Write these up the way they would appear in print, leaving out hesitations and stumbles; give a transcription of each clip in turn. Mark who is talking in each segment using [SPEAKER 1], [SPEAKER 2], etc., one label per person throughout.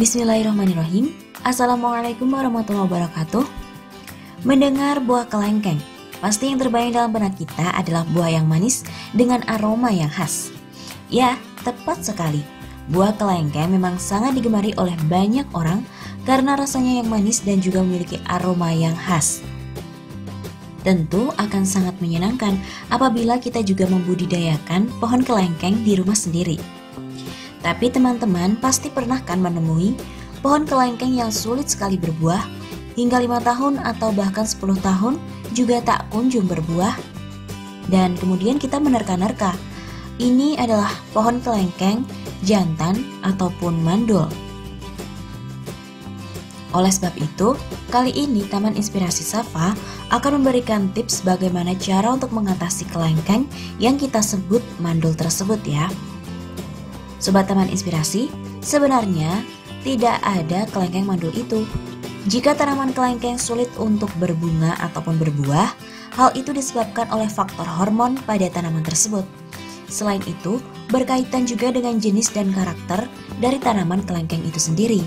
[SPEAKER 1] Bismillahirrahmanirrahim. Assalamualaikum warahmatullahi wabarakatuh. Mendengar buah kelengkeng, pasti yang terbayang dalam benak kita adalah buah yang manis dengan aroma yang khas. Ya, tepat sekali. Buah kelengkeng memang sangat digemari oleh banyak orang karena rasanya yang manis dan juga memiliki aroma yang khas. Tentu akan sangat menyenangkan apabila kita juga membudidayakan pohon kelengkeng di rumah sendiri. Tapi teman-teman pasti pernah kan menemui pohon kelengkeng yang sulit sekali berbuah, hingga 5 tahun atau bahkan 10 tahun juga tak kunjung berbuah. Dan kemudian kita menerka-nerka, ini adalah pohon kelengkeng jantan ataupun mandul. Oleh sebab itu, kali ini Taman Inspirasi Safa akan memberikan tips bagaimana cara untuk mengatasi kelengkeng yang kita sebut mandul tersebut ya. Sobat Taman Inspirasi, sebenarnya tidak ada kelengkeng mandul itu. Jika tanaman kelengkeng sulit untuk berbunga ataupun berbuah, hal itu disebabkan oleh faktor hormon pada tanaman tersebut. Selain itu, berkaitan juga dengan jenis dan karakter dari tanaman kelengkeng itu sendiri.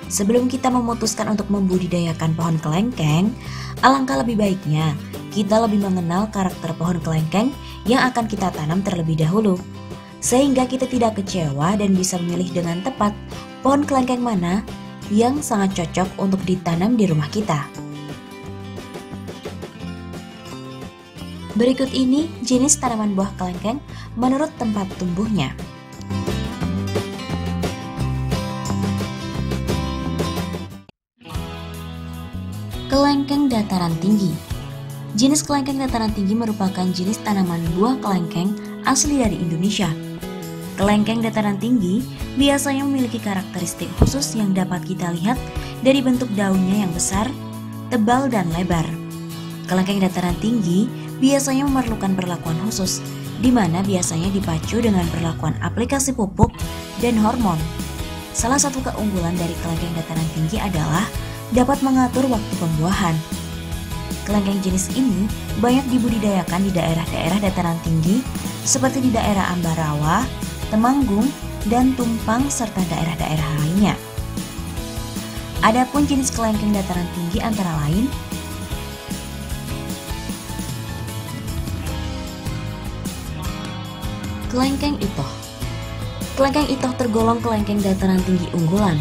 [SPEAKER 1] Sebelum kita memutuskan untuk membudidayakan pohon kelengkeng, alangkah lebih baiknya kita lebih mengenal karakter pohon kelengkeng yang akan kita tanam terlebih dahulu, sehingga kita tidak kecewa dan bisa memilih dengan tepat pohon kelengkeng mana yang sangat cocok untuk ditanam di rumah kita. Berikut ini jenis tanaman buah kelengkeng menurut tempat tumbuhnya. Kelengkeng dataran tinggi. Jenis kelengkeng dataran tinggi merupakan jenis tanaman buah kelengkeng asli dari Indonesia. Kelengkeng dataran tinggi biasanya memiliki karakteristik khusus yang dapat kita lihat dari bentuk daunnya yang besar, tebal, dan lebar. Kelengkeng dataran tinggi biasanya memerlukan perlakuan khusus, di mana biasanya dipacu dengan perlakuan aplikasi pupuk dan hormon. Salah satu keunggulan dari kelengkeng dataran tinggi adalah dapat mengatur waktu pembuahan. Kelengkeng jenis ini banyak dibudidayakan di daerah-daerah dataran tinggi seperti di daerah Ambarawa, Temanggung, dan Tumpang serta daerah-daerah lainnya. Adapun jenis kelengkeng dataran tinggi antara lain kelengkeng itoh. Kelengkeng itoh tergolong kelengkeng dataran tinggi unggulan.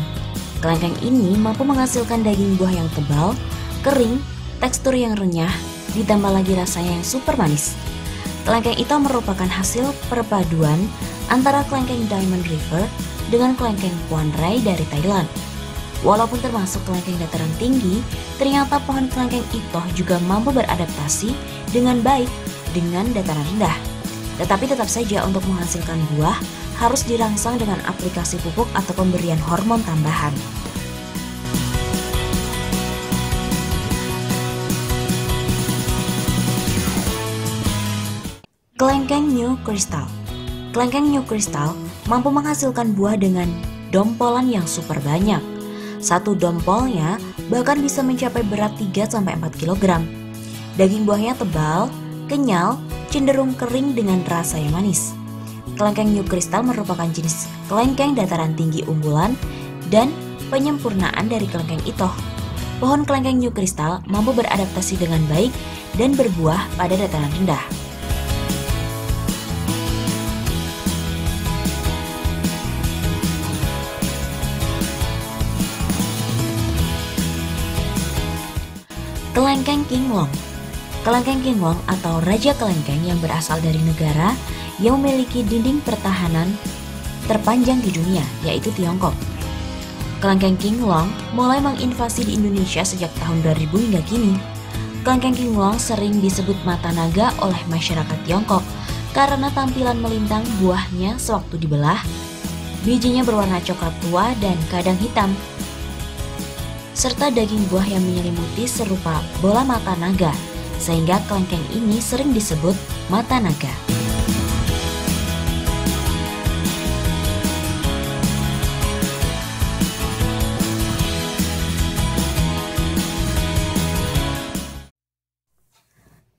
[SPEAKER 1] Kelengkeng ini mampu menghasilkan daging buah yang tebal, kering, tekstur yang renyah, ditambah lagi rasanya yang super manis. Kelengkeng itoh merupakan hasil perpaduan antara kelengkeng Diamond River dengan kelengkeng Puan Rai dari Thailand. Walaupun termasuk kelengkeng dataran tinggi, ternyata pohon kelengkeng itoh juga mampu beradaptasi dengan baik dengan dataran rendah. Tetapi tetap saja untuk menghasilkan buah harus dirangsang dengan aplikasi pupuk atau pemberian hormon tambahan. Kelengkeng New Crystal. Kelengkeng New Crystal mampu menghasilkan buah dengan dompolan yang super banyak. Satu dompolnya bahkan bisa mencapai berat 3-4 kg. Daging buahnya tebal, kenyal, cenderung kering dengan rasa yang manis. Kelengkeng New Crystal merupakan jenis kelengkeng dataran tinggi unggulan dan penyempurnaan dari kelengkeng itoh. Pohon kelengkeng New Crystal mampu beradaptasi dengan baik dan berbuah pada dataran rendah. Kelengkeng Kinglong. Kelengkeng Kinglong atau Raja Kelengkeng yang berasal dari negara yang memiliki dinding pertahanan terpanjang di dunia, yaitu Tiongkok. Kelengkeng Kinglong mulai menginvasi di Indonesia sejak tahun 2000 hingga kini. Kelengkeng Kinglong sering disebut mata naga oleh masyarakat Tiongkok karena tampilan melintang buahnya sewaktu dibelah. Bijinya berwarna coklat tua dan kadang hitam, serta daging buah yang menyelimuti serupa bola mata naga, sehingga kelengkeng ini sering disebut mata naga.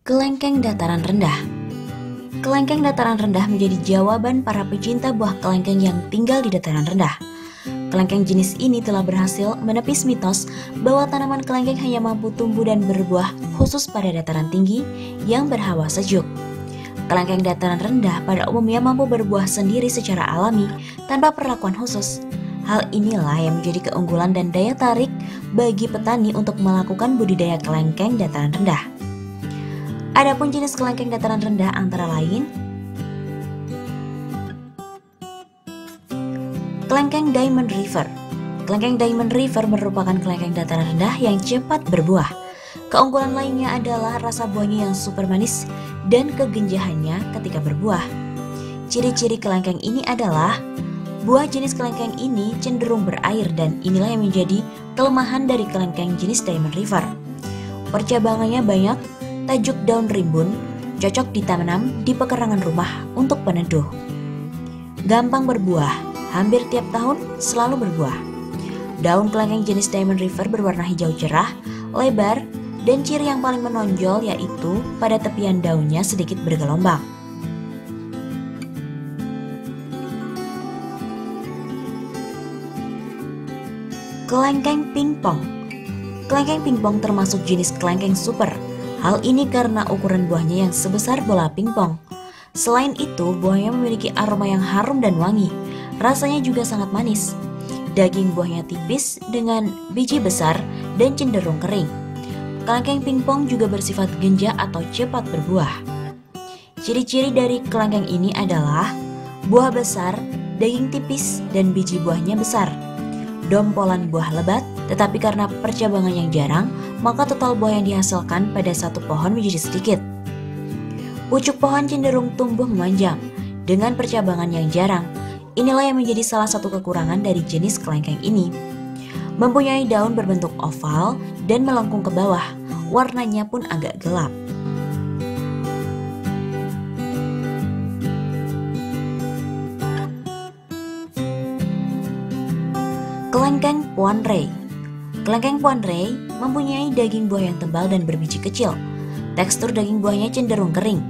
[SPEAKER 1] Kelengkeng dataran rendah. Kelengkeng dataran rendah menjadi jawaban para pecinta buah kelengkeng yang tinggal di dataran rendah. Kelengkeng jenis ini telah berhasil menepis mitos bahwa tanaman kelengkeng hanya mampu tumbuh dan berbuah khusus pada dataran tinggi yang berhawa sejuk. Kelengkeng dataran rendah pada umumnya mampu berbuah sendiri secara alami tanpa perlakuan khusus. Hal inilah yang menjadi keunggulan dan daya tarik bagi petani untuk melakukan budidaya kelengkeng dataran rendah. Adapun jenis kelengkeng dataran rendah antara lain kelengkeng Diamond River. Kelengkeng Diamond River merupakan kelengkeng dataran rendah yang cepat berbuah. Keunggulan lainnya adalah rasa buahnya yang super manis dan kegenjahannya ketika berbuah. Ciri-ciri kelengkeng ini adalah buah jenis kelengkeng ini cenderung berair dan inilah yang menjadi kelemahan dari kelengkeng jenis Diamond River. Percabangannya banyak, tajuk daun rimbun, cocok ditanam di pekarangan rumah untuk peneduh. Gampang berbuah. Hampir tiap tahun selalu berbuah. Daun kelengkeng jenis Diamond River berwarna hijau cerah, lebar, dan ciri yang paling menonjol yaitu pada tepian daunnya sedikit bergelombang. Kelengkeng pingpong. Kelengkeng pingpong termasuk jenis kelengkeng super. Hal ini karena ukuran buahnya yang sebesar bola pingpong. Selain itu, buahnya memiliki aroma yang harum dan wangi. Rasanya juga sangat manis. Daging buahnya tipis dengan biji besar dan cenderung kering. Kelengkeng pingpong juga bersifat genja atau cepat berbuah. Ciri-ciri dari kelengkeng ini adalah buah besar, daging tipis, dan biji buahnya besar. Dompolan buah lebat, tetapi karena percabangan yang jarang, maka total buah yang dihasilkan pada satu pohon menjadi sedikit. Pucuk pohon cenderung tumbuh memanjang dengan percabangan yang jarang. Inilah yang menjadi salah satu kekurangan dari jenis kelengkeng ini. Mempunyai daun berbentuk oval dan melengkung ke bawah, warnanya pun agak gelap. Kelengkeng Puan Rei. Kelengkeng Puan Rei mempunyai daging buah yang tebal dan berbiji kecil. Tekstur daging buahnya cenderung kering.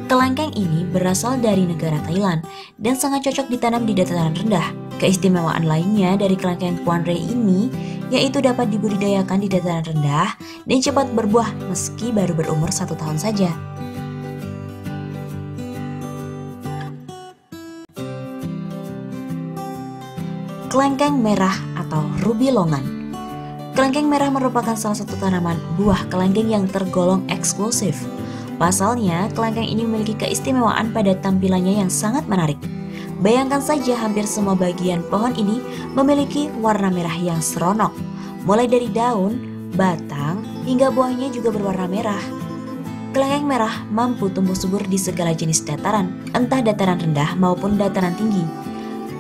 [SPEAKER 1] Kelengkeng ini berasal dari negara Thailand dan sangat cocok ditanam di dataran rendah. Keistimewaan lainnya dari kelengkeng Puan Rei ini yaitu dapat dibudidayakan di dataran rendah dan cepat berbuah meski baru berumur 1 tahun saja. Kelengkeng merah atau ruby longan. Kelengkeng merah merupakan salah satu tanaman buah kelengkeng yang tergolong eksklusif. Pasalnya, kelengkeng ini memiliki keistimewaan pada tampilannya yang sangat menarik. Bayangkan saja hampir semua bagian pohon ini memiliki warna merah yang seronok. Mulai dari daun, batang, hingga buahnya juga berwarna merah. Kelengkeng merah mampu tumbuh subur di segala jenis dataran, entah dataran rendah maupun dataran tinggi.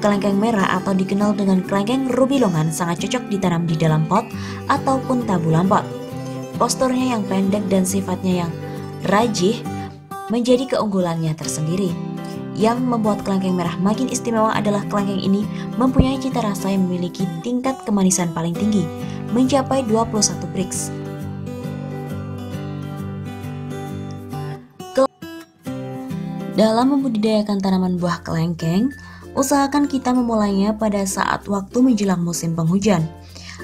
[SPEAKER 1] Kelengkeng merah atau dikenal dengan kelengkeng ruby longan sangat cocok ditanam di dalam pot ataupun tabulan pot. Posturnya yang pendek dan sifatnya yang rajih menjadi keunggulannya tersendiri. Yang membuat kelengkeng merah makin istimewa adalah kelengkeng ini mempunyai cita rasa yang memiliki tingkat kemanisan paling tinggi, mencapai 21 Brix. Dalam membudidayakan tanaman buah kelengkeng, usahakan kita memulainya pada saat waktu menjelang musim penghujan,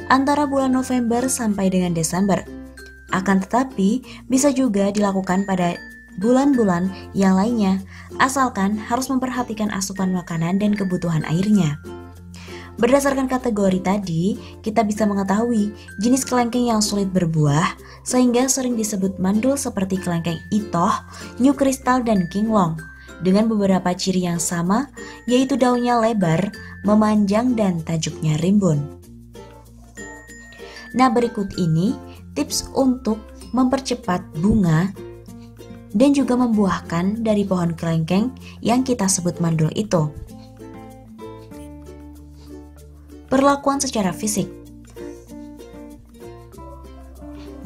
[SPEAKER 1] antara bulan November sampai dengan Desember. Akan tetapi, bisa juga dilakukan pada bulan-bulan yang lainnya, asalkan harus memperhatikan asupan makanan dan kebutuhan airnya. Berdasarkan kategori tadi, kita bisa mengetahui jenis kelengkeng yang sulit berbuah, sehingga sering disebut mandul seperti kelengkeng itoh, new crystal, dan kinglong, dengan beberapa ciri yang sama, yaitu daunnya lebar, memanjang, dan tajuknya rimbun. Nah, berikut ini tips untuk mempercepat bunga dan juga membuahkan dari pohon kelengkeng yang kita sebut mandul itu. Perlakuan secara fisik,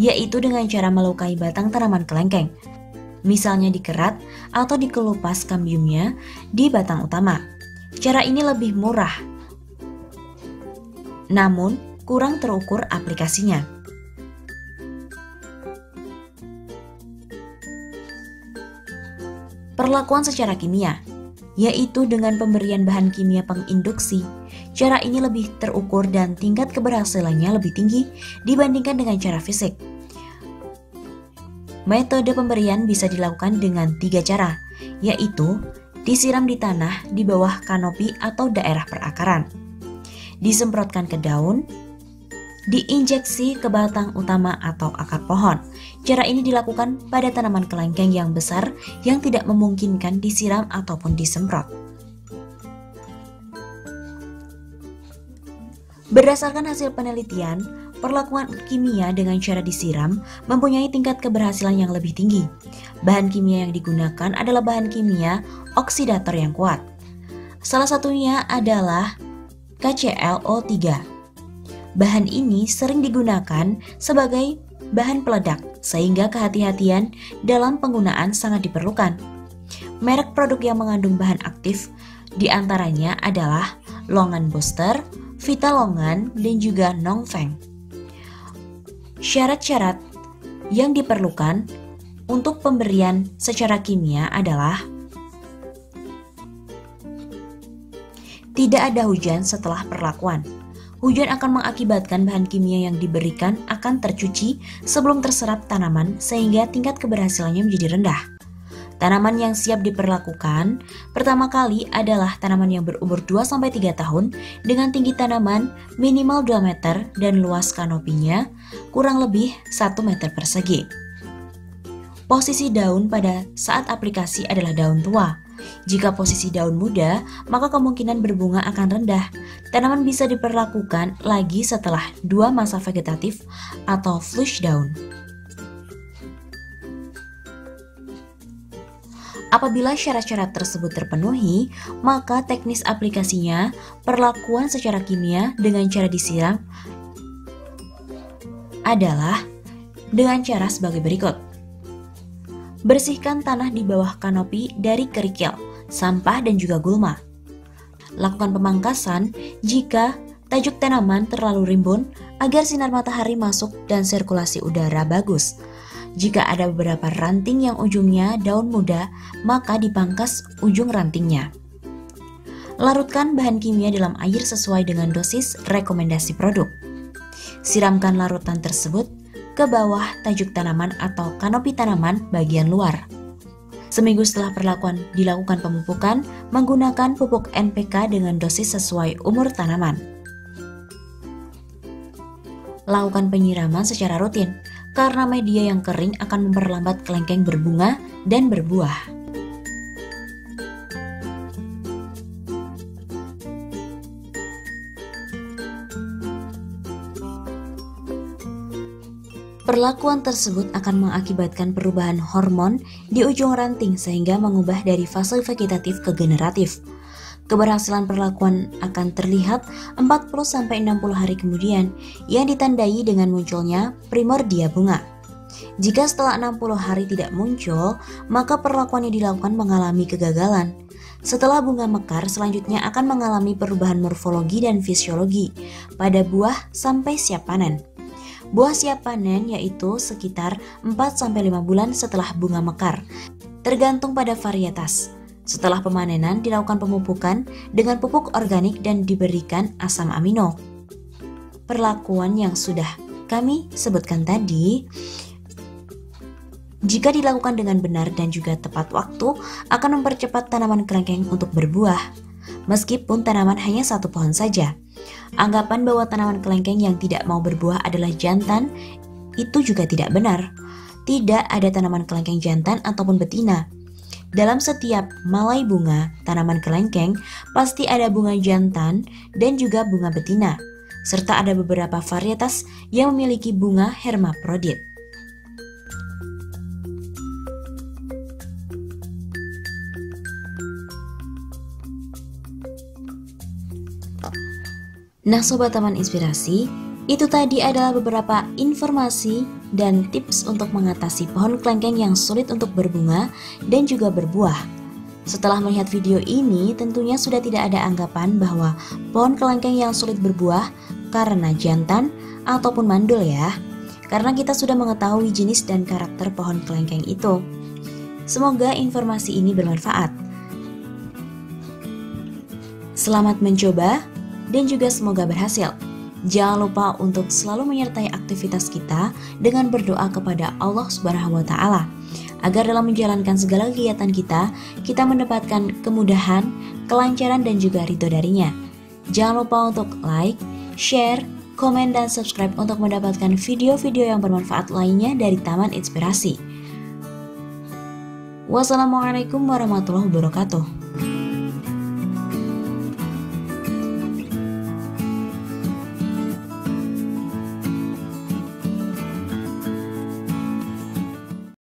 [SPEAKER 1] yaitu dengan cara melukai batang tanaman kelengkeng, misalnya dikerat atau dikelupas kambiumnya di batang utama. Cara ini lebih murah, namun kurang terukur aplikasinya. Perlakuan secara kimia, yaitu dengan pemberian bahan kimia penginduksi. Cara ini lebih terukur dan tingkat keberhasilannya lebih tinggi dibandingkan dengan cara fisik. Metode pemberian bisa dilakukan dengan 3 cara, yaitu disiram di tanah di bawah kanopi atau daerah perakaran, disemprotkan ke daun, diinjeksi ke batang utama atau akar pohon. Cara ini dilakukan pada tanaman kelengkeng yang besar yang tidak memungkinkan disiram ataupun disemprot. Berdasarkan hasil penelitian, perlakuan kimia dengan cara disiram mempunyai tingkat keberhasilan yang lebih tinggi. Bahan kimia yang digunakan adalah bahan kimia oksidator yang kuat. Salah satunya adalah KClO3. Bahan ini sering digunakan sebagai bahan peledak, sehingga kehati-hatian dalam penggunaan sangat diperlukan. Merek produk yang mengandung bahan aktif diantaranya adalah Longan Booster, Vita Longan, dan juga Nongfeng. Syarat-syarat yang diperlukan untuk pemberian secara kimia adalah tidak ada hujan setelah perlakuan. Hujan akan mengakibatkan bahan kimia yang diberikan akan tercuci sebelum terserap tanaman sehingga tingkat keberhasilannya menjadi rendah. Tanaman yang siap diperlakukan pertama kali adalah tanaman yang berumur 2-3 tahun dengan tinggi tanaman minimal 2 meter dan luas kanopinya kurang lebih 1 meter persegi. Posisi daun pada saat aplikasi adalah daun tua. Jika posisi daun muda, maka kemungkinan berbunga akan rendah. Tanaman bisa diperlakukan lagi setelah 2 masa vegetatif atau flush daun. Apabila syarat-syarat tersebut terpenuhi, maka teknis aplikasinya perlakuan secara kimia dengan cara disiram adalah dengan cara sebagai berikut. Bersihkan tanah di bawah kanopi dari kerikil, sampah, dan juga gulma. Lakukan pemangkasan jika tajuk tanaman terlalu rimbun agar sinar matahari masuk dan sirkulasi udara bagus. Jika ada beberapa ranting yang ujungnya daun muda, maka dipangkas ujung rantingnya. Larutkan bahan kimia dalam air sesuai dengan dosis rekomendasi produk. Siramkan larutan tersebut ke bawah tajuk tanaman atau kanopi tanaman bagian luar. Seminggu setelah perlakuan dilakukan pemupukan menggunakan pupuk NPK dengan dosis sesuai umur tanaman. Lakukan penyiraman secara rutin, karena media yang kering akan memperlambat kelengkeng berbunga dan berbuah. Perlakuan tersebut akan mengakibatkan perubahan hormon di ujung ranting sehingga mengubah dari fase vegetatif ke generatif. Keberhasilan perlakuan akan terlihat 40-60 hari kemudian yang ditandai dengan munculnya primordia bunga. Jika setelah 60 hari tidak muncul, maka perlakuan yang dilakukan mengalami kegagalan. Setelah bunga mekar, selanjutnya akan mengalami perubahan morfologi dan fisiologi pada buah sampai siap panen. Buah siap panen yaitu sekitar 4-5 bulan setelah bunga mekar, tergantung pada varietas. Setelah pemanenan dilakukan pemupukan dengan pupuk organik dan diberikan asam amino. Perlakuan yang sudah kami sebutkan tadi, jika dilakukan dengan benar dan juga tepat waktu, akan mempercepat tanaman kelengkeng untuk berbuah. Meskipun tanaman hanya satu pohon saja, anggapan bahwa tanaman kelengkeng yang tidak mau berbuah adalah jantan itu juga tidak benar. Tidak ada tanaman kelengkeng jantan ataupun betina. Dalam setiap malai bunga tanaman kelengkeng pasti ada bunga jantan dan juga bunga betina, serta ada beberapa varietas yang memiliki bunga hermaprodit. Nah Sobat Taman Inspirasi, itu tadi adalah beberapa informasi dan tips untuk mengatasi pohon kelengkeng yang sulit untuk berbunga dan juga berbuah. Setelah melihat video ini, tentunya sudah tidak ada anggapan bahwa pohon kelengkeng yang sulit berbuah karena jantan ataupun mandul ya. Karena kita sudah mengetahui jenis dan karakter pohon kelengkeng itu. Semoga informasi ini bermanfaat. Selamat mencoba. dan juga semoga berhasil. Jangan lupa untuk selalu menyertai aktivitas kita dengan berdoa kepada Allah Subhanahu wa Ta'ala, agar dalam menjalankan segala kegiatan kita mendapatkan kemudahan, kelancaran, dan juga ridho darinya. Jangan lupa untuk like, share, komen, dan subscribe untuk mendapatkan video-video yang bermanfaat lainnya dari Taman Inspirasi. Wassalamualaikum warahmatullahi wabarakatuh.